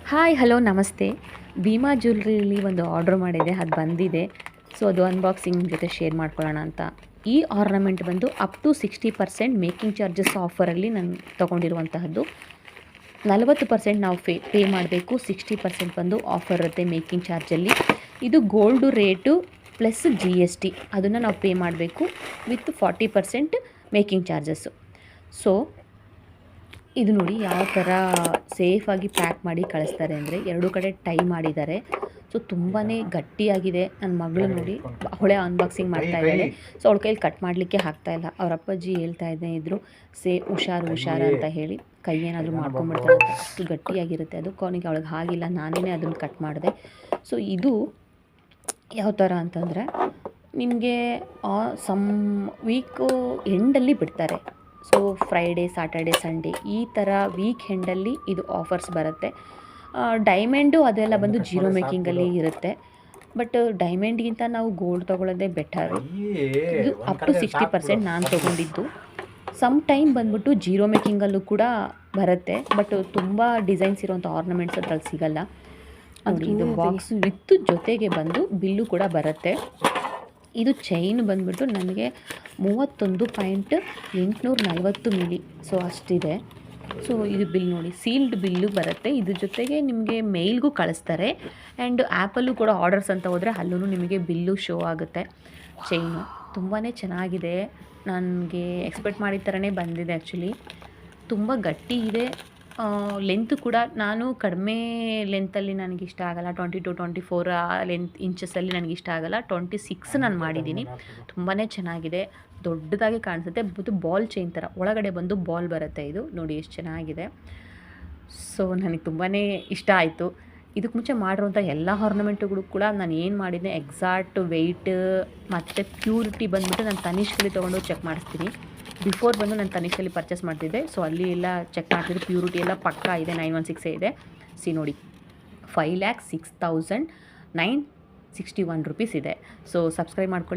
Hi hello ನಮಸ್ತೆ. ಭೀಮಾ ಜ್ಯುವೆಲ್ರಿಲಿ ಒಂದು order ಮಾಡಿದೆ, ಅದು ಬಂದಿದೆ. ಸೊ ಅದು ಅನ್ಬಾಕ್ಸಿಂಗ್ ಜೊತೆ ಶೇರ್ ಮಾಡ್ಕೊಳ್ಳೋಣ ಅಂತ. ಈ ಆರ್ನಮೆಂಟ್ ಬಂದು ಅಪ್ ಟು 60% ಮೇಕಿಂಗ್ ಚಾರ್ಜಸ್ ಆಫರಲ್ಲಿ ನಾನು ತೊಗೊಂಡಿರುವಂತಹದ್ದು. 40% ನಾವು ಪೇ ಮಾಡಬೇಕು, 60% ಬಂದು ಆಫರ್ ಇರುತ್ತೆ ಮೇಕಿಂಗ್ ಚಾರ್ಜಲ್ಲಿ. ಇದು ಗೋಲ್ಡು ರೇಟು ಪ್ಲಸ್ GST ಅದನ್ನು ನಾವು ಪೇ ಮಾಡಬೇಕು ವಿತ್ 40% ಮೇಕಿಂಗ್ ಚಾರ್ಜಸ್ಸು. ಸೊ ಇದು ನೋಡಿ ಯಾವ ಥರ ಸೇಫಾಗಿ ಪ್ಯಾಕ್ ಮಾಡಿ ಕಳಿಸ್ತಾರೆ ಅಂದರೆ, ಎರಡೂ ಕಡೆ ಟೈ ಮಾಡಿದ್ದಾರೆ. ಸೊ ತುಂಬಾ ಗಟ್ಟಿಯಾಗಿದೆ. ನನ್ನ ಮಗಳು ನೋಡಿ ಅವಳೇ ಅನ್ಬಾಕ್ಸಿಂಗ್ ಮಾಡ್ತಾ ಇದ್ದಾಳೆ. ಸೊ ಅವಳ ಕೈಯಲ್ಲಿ ಕಟ್ ಮಾಡಲಿಕ್ಕೆ ಆಗ್ತಾಯಿಲ್ಲ. ಅವ್ರ ಅಪ್ಪಾಜಿ ಹೇಳ್ತಾ ಇದ್ರು ಹುಷಾರು ಅಂತ ಹೇಳಿ. ಕೈ ಏನಾದರೂ ಮಾಡ್ಕೊಂಬಿಡ್ತಾಳೆ ಅಂತ. ಅಷ್ಟು ಗಟ್ಟಿಯಾಗಿರುತ್ತೆ ಅದು. ಅವನಿಗೆ ಅವಳಿಗೆ ಆಗಿಲ್ಲ, ನಾನೇ ಅದನ್ನು ಕಟ್ ಮಾಡಿದೆ. ಸೊ ಇದು ಯಾವ ಥರ ಅಂತಂದರೆ, ನಿಮಗೆ ಸಮ್ ವೀಕು ಎಂಡಲ್ಲಿ ಬಿಡ್ತಾರೆ. ಸೊ ಫ್ರೈಡೇ, ಸ್ಯಾಟರ್ಡೆ, ಸಂಡೇ ಈ ಥರ ವೀಕ್ ಎಂಡಲ್ಲಿ ಇದು ಆಫರ್ಸ್ ಬರುತ್ತೆ. ಡೈಮಂಡು ಅದೆಲ್ಲ ಬಂದು ಜೀರೋ ಮೇಕಿಂಗಲ್ಲಿ ಇರುತ್ತೆ. ಬಟ್ ಡೈಮಂಡ್ಗಿಂತ ನಾವು ಗೋಲ್ಡ್ ತೊಗೊಳ್ಳೋದೇ ಬೆಟರು. ಇದು ಅಪ್ ಟು 60% ನಾನು ತೊಗೊಂಡಿದ್ದು. ಸಮ್ ಟೈಮ್ ಬಂದ್ಬಿಟ್ಟು ಜೀರೋ ಮೇಕಿಂಗಲ್ಲೂ ಕೂಡ ಬರುತ್ತೆ. ಬಟ್ ತುಂಬ ಡಿಸೈನ್ಸ್ ಇರೋಂಥ ಆರ್ನಮೆಂಟ್ಸ್ ಅದ್ರಲ್ಲಿ ಸಿಗಲ್ಲ. ನೋಡಿ, ಇದು ಬಾಕ್ಸ್ ವಿತ್ ಜೊತೆಗೆ ಬಂದು ಬಿಲ್ಲು ಕೂಡ ಬರುತ್ತೆ. ಇದು ಚೈನ್ ಬಂದ್ಬಿಟ್ಟು ನನಗೆ 31.840 ಮಿಲಿ, ಸೊ ಅಷ್ಟಿದೆ. ಸೊ ಇದು ಬಿಲ್ ನೋಡಿ, ಸೀಲ್ಡ್ ಬಿಲ್ಲು ಬರುತ್ತೆ. ಇದ್ರ ಜೊತೆಗೆ ನಿಮಗೆ ಮೇಲ್ಗೂ ಕಳಿಸ್ತಾರೆ. ಆ್ಯಂಡ್ ಆ್ಯಪಲ್ಲೂ ಕೂಡ ಆರ್ಡರ್ಸ್ ಅಂತ ಹೋದರೆ ಅಲ್ಲೂ ನಿಮಗೆ ಬಿಲ್ಲು ಶೋ ಆಗುತ್ತೆ. ಚೈನು ತುಂಬಾ ಚೆನ್ನಾಗಿದೆ. ನನಗೆ ಎಕ್ಸ್ಪೆಕ್ಟ್ ಮಾಡಿದ ಥರನೇ ಬಂದಿದೆ. ಆ್ಯಕ್ಚುಲಿ ತುಂಬ ಗಟ್ಟಿ ಇದೆ. ಲೆಂತು ಕೂಡ ನಾನು ಕಡಿಮೆ ಲೆಂತಲ್ಲಿ ನನಗಿಷ್ಟ ಆಗಲ್ಲ. 22-24 ಇಂಚಸ್ಸಲ್ಲಿ ನನಗಿಷ್ಟ ಆಗಲ್ಲ. 26 ನಾನು ಮಾಡಿದ್ದೀನಿ. ತುಂಬಾ ಚೆನ್ನಾಗಿದೆ, ದೊಡ್ಡದಾಗಿ ಕಾಣಿಸುತ್ತೆ. ಮತ್ತು ಬಾಲ್ ಚೈನ್ ಥರ ಒಳಗಡೆ ಬಂದು ಬಾಲ್ ಬರುತ್ತೆ. ಇದು ನೋಡಿ ಎಷ್ಟು ಚೆನ್ನಾಗಿದೆ. ಸೊ ನನಗೆ ತುಂಬಾ ಇಷ್ಟ ಆಯಿತು. ಇದಕ್ಕೆ ಮುಂಚೆ ಮಾಡಿರೋಂಥ ಎಲ್ಲ ಆರ್ನಮೆಂಟುಗಳು ಕೂಡ ನಾನು ಏನು ಮಾಡಿದ್ದೆ, ಎಕ್ಸಾಕ್ಟ್ ವೆಯ್ಟ್ ಮತ್ತು ಪ್ಯೂರಿಟಿ ಬಂದುಬಿಟ್ಟು ನಾನು ತನಿಷ್ಕಲ್ಲಿ ತೊಗೊಂಡು ಚೆಕ್ ಮಾಡಿಸ್ತೀನಿ. ಬಿಫೋರ್ ಬಂದು ನಾನು ತನಿಷ್ಕಲ್ಲಿ ಪರ್ಚೇಸ್ ಮಾಡ್ತಿದ್ದೆ. ಸೊ ಅಲ್ಲಿ ಎಲ್ಲ ಚೆಕ್ ಮಾಡ್ತಿದ್ದೆ, ಪ್ಯೂರಿಟಿ ಎಲ್ಲ ಪಕ್ಕಾ ಇದೆ. 916 ಇದೆ. ನೋಡಿ, 5,06,961 ರೂಪೀಸ್ ಇದೆ. ಸೊ ಸಬ್ಸ್ಕ್ರೈಬ್ ಮಾಡ್ಕೊಳ್ಳಿ.